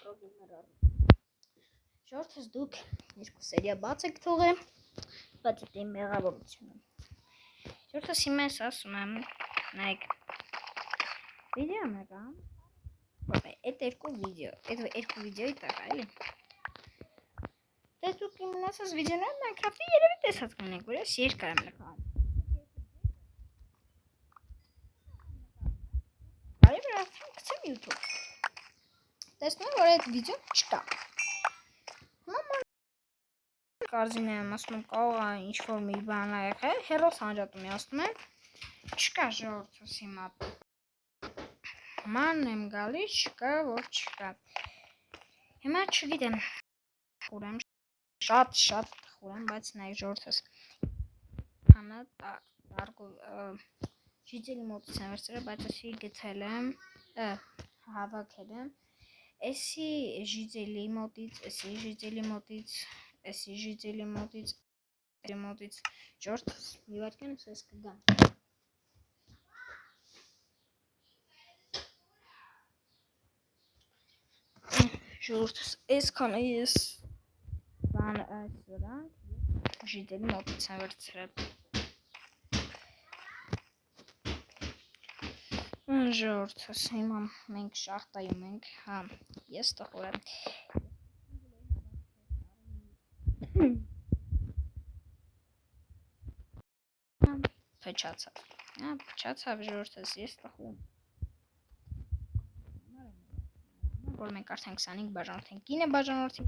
պրոբլեմներ առնում։ Ժողովուրդ, դուք երկու սերիա բաց եք թողել, բայց դա իմ մեղավորությունը։ Ժողովուրդ, հիմա ես ասում եմ, նայեք, վիդեո մեկա, այդ երկու վիդեոյի տակ էլի։ Դե դուք իմ մնացած վիդեոները Minecraft-ի երևի տեսած կունենք, որ ես երկար եմ նկարել։ Բարի վրա, գցեմ YouTube։ Տեսնում եմ, որ այդ վիդեոն չկա։ Կարծին եմ, ասում եմ, կարող է ինչ-որ մի բան ա եղել, հեռոս անջատում եմ, ասում եմ, չկա ժողովուրդ, հիմա։ Մանն եմ գալիս, չկա, որ չկա։ Հիմա չգիտեմ, խուրեմ, շատ խուրեմ, բայց նայեք ժողովուրդ, հանա ժիծելի մոտից եմ վերցրել, բայց ասի գցել եմ, հավաքել եմ, էսի ժիծելի մոտից, էսի ժիծելի մոտից, էսի ժիծելի մոտից, ժողովուրդ, մի վայրկյան ես կգամ։ Ժողովուրդ, այսքանը ես բան սրանք ժիծելի մոտից եմ վերցրել։ Ժողովուրդ, հիմա մենք շախտայում ենք, հա, ես տխուր եմ։ Փչացավ, ժողովուրդ, ես տխուր եմ։ Որ մենք արդեն 25 բաժանորդ ենք, կինը բաժանորդի։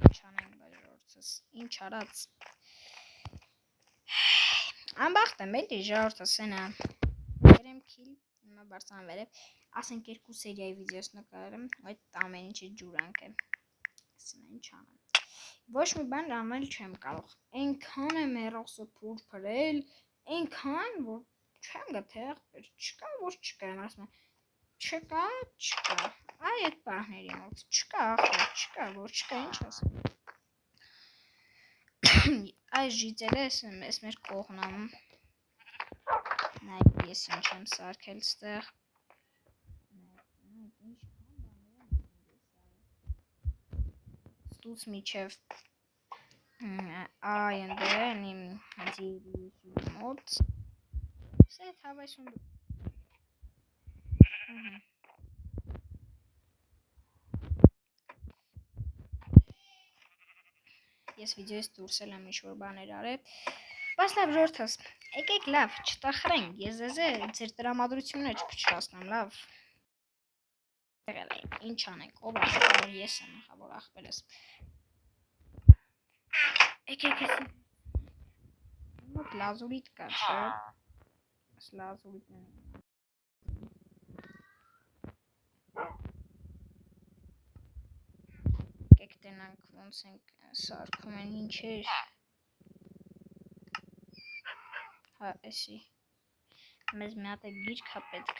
Չանենք բաժանորդս, ինչ արած։ Անբախտ եմ էլի ժողովուրդ սենա։ Երեմ քիլ, հիմա բարձան վերև, ասենք երկու սերիայի վիդեոս նկարել եմ, այդ ամեն ինչի ջուրանք է։ Սենա ինչ անեմ։ Ոչ մի բան անել չեմ կարող, այնքան եմ հեռոսը փուրփրել, այնքան, որ չեմ գա տեղ, չկա, որ չկա, եմ ասում եմ, չկա, այ այդ պահների մոտ, չկա, չկա, որ չկա, ինչ ասեմ։ Այս ժիծերը ես մեր կողնամ, նայք ես ինչ եմ սարքել ստեղ, ստուց միչև այնդեն իմ դիրի մոտ, սետ հավայսուն դու։ Ես վիդեոյից դուրսել եմ ինչ-որ բաներ արել, բայց լավ ժողովուրդ, եկեք լավ, չտխրենք, ես ձեզ ձեր տրամադրությունները չփչացնեմ, լավ։ Ինչ անենք, ով ախպեր, ես եմ ախավոր ախպերս։ Եկեք ես մոտ լազուրիտ կա, չէ, ես լազուրիտն եմ։ Եկեք տենանք ոնց ենք սարքում են ինչեր, հա էսի, մեզ մի հատ է գիրք հա պետք,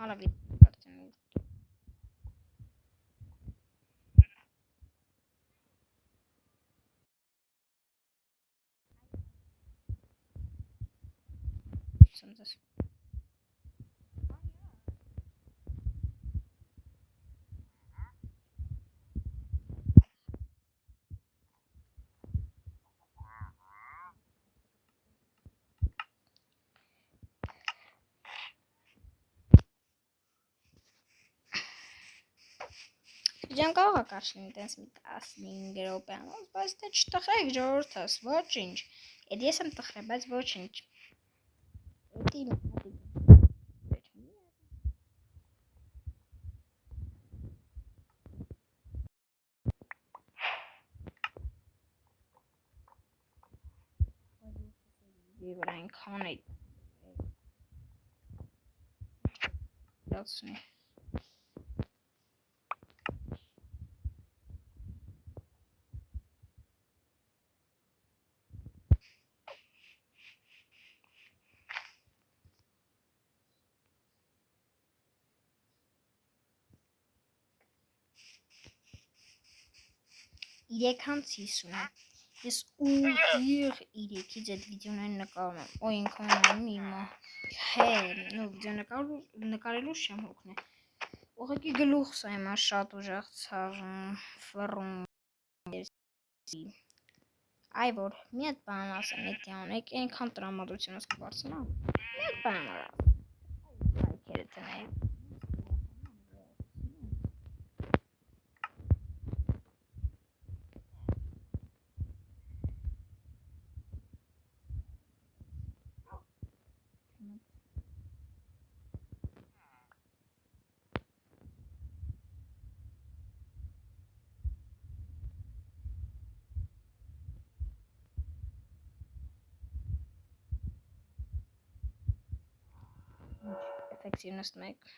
Ալավ արդեն ուր սմձես Վիդեոն կարող է կարճ լինի տենց մի 15 րոպեանոց, բայց դե չտխրեք ժողովուրդս, ոչինչ, էդ ես եմ տխրել, բայց ոչինչ, էդի վրա այնքան է լացնի։ 350 է։ Ես ուղիղ 3-ից այդ վիդեոներն նկարում եմ։ Օ, ինքան անում իմը։ Հե, նո վիդեո նկարելուց չեմ հոգնել։ Ուղղակի գլուխս եմ շատ ուժեղ ցավում, ֆռում։ Այ որ մի հատ բան ասեմ, էդի անեք, այնքան տրամադրությունս կբարձրանա։ Մի հատ բան արա։ Լայքերը տնեք։ Effectiveness մեկ։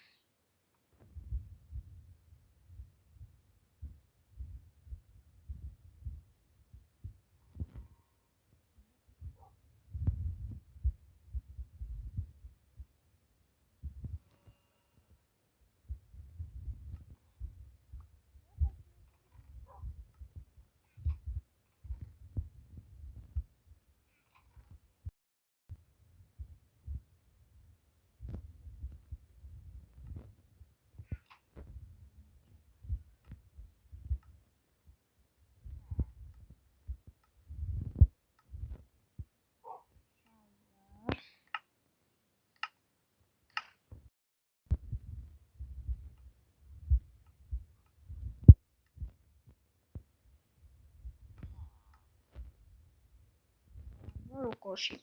Ու կոշի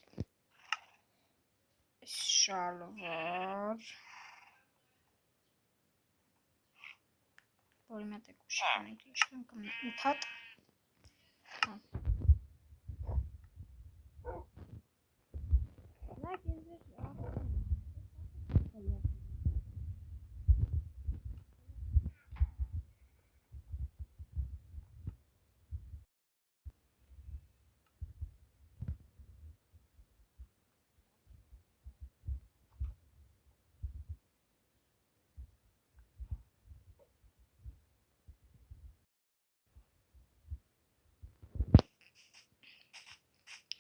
շալվար որի մոտ է կոշի կանենք լիշում կամ ութատ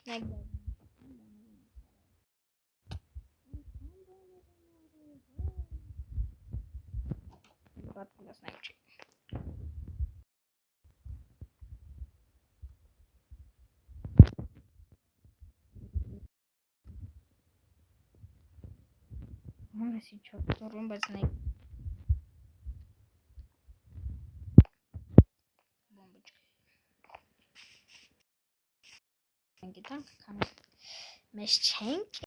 Like that. But that's not true. I'm gonna see the room, but it's not. Գիտանք քանի մեզ չենք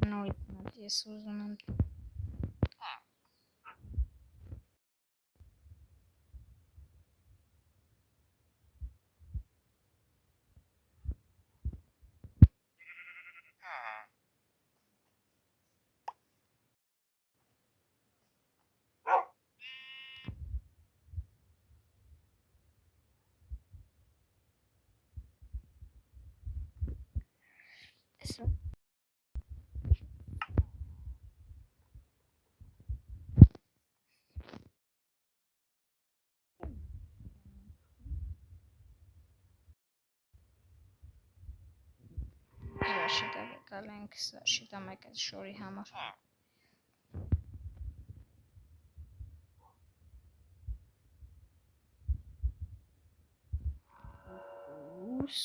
No, it's not. Yes, uzun. So. Շիտա գալ ենք շիտա մեկ այդ շորի համար Դուրս,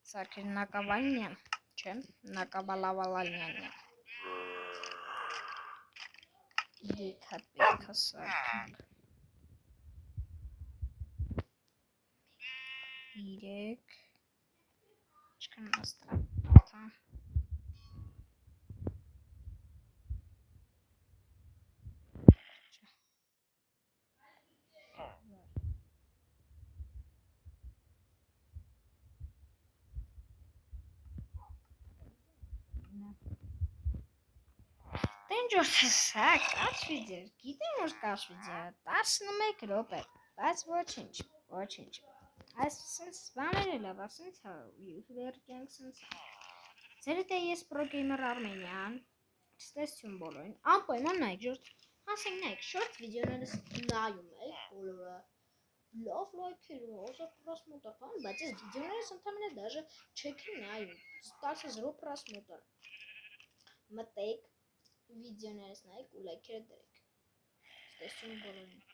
Սարքեր նակավալնյան, չէ, նակավալավալալնյանն է։ Դեքա պետքա սարքանք։ 3 չկան աստղա։ Ինչ որ սա կարճ վիդեո, գիտեմ որ կարճ վիդեո, 11 րոպե, բայց ոչինչ։ Այս սենց բաներ էլ ավ, սենց հա, յուտուբեր կյանք սենց հա։ Ձերդ է ես պրո գեյմեր Արմենյան, ստեսություն բոլորին, անպայման նայք, ժորդ, հասենք նայք, շորտ վիդեոներս նայում եք բոլորը, լավ լայքեր, հոզա պրասմոտար, բան, բայց ես վիդեոներս ընդամենը դաժը չեք նայում, 10-0 պրասմոտար, մտեք, վիդեոներս նայեք ու լայքերը դրեք, ստեսություն բոլորին։